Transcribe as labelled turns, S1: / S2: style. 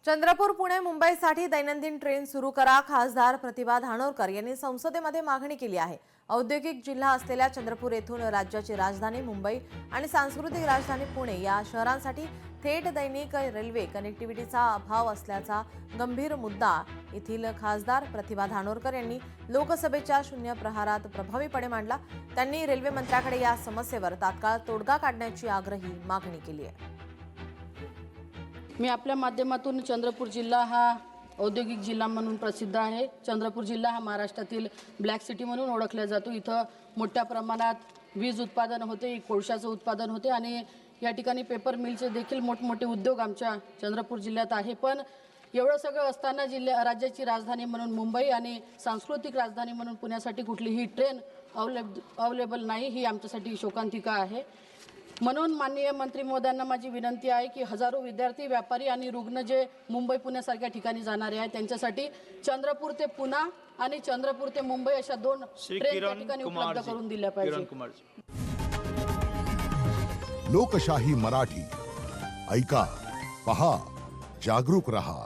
S1: चंद्रपूर पुणे मुंबईसाठी दैनंदिन ट्रेन सुरू करा, खासदार प्रतिभा धानोरकर यांनी संसदेमध्ये मागणी केली आहे। औद्योगिक जिल्हा असलेल्या चंद्रपूर येथून राज्याची राजधानी मुंबई आणि सांस्कृतिक राजधानी पुणे या शहरांसाठी थेट दैनिक रेल्वे कनेक्टिव्हिटीचा अभाव असल्याचा गंभीर मुद्दा येथील खासदार प्रतिभा धानोरकर यांनी लोकसभेच्या शून्य प्रहारात प्रभावीपणे मांडला। त्यांनी रेल्वे मंत्र्याकडे या समस्येवर तात्काळ तोडगा काढण्याची आग्रही मागणी केली आहे।
S2: मी आपल्या माध्यमातून चंद्रपूर जिल्हा हा औद्योगिक जिल्हा म्हणून प्रसिद्ध आहे। चंद्रपूर जिल्हा हा महाराष्ट्रातील ब्लॅक सिटी म्हणून ओळखला जातो। इथं मोठ्या प्रमाणात वीज उत्पादन होते, कोळशाचं उत्पादन होते आणि या ठिकाणी पेपर मिलचे देखील मोठमोठे उद्योग आमच्या चंद्रपूर जिल्ह्यात आहे। पण एवढं सगळं असताना राज्याची राजधानी म्हणून मुंबई आणि सांस्कृतिक राजधानी म्हणून पुण्यासाठी कुठलीही ट्रेन अवेलेबल नाही, ही आमच्यासाठी शोकांतिका आहे। म्हणून माननीय मंत्री महोदयांना माझी विनंती आहे की हजारो विद्यार्थी, व्यापारी आणि रुग्ण जे मुंबई पुण्यासारख्या ठिकाणी जाणारे आहेत त्यांच्यासाठी चंद्रपूर ते पुणे आणि चंद्रपूर ते मुंबई अशा दोन ट्रेन त्या ठिकाणी उपलब्ध करून दिल्या पाहिजे।
S3: लोकशाही मराठी ऐका, पहा, जागरूक रहा।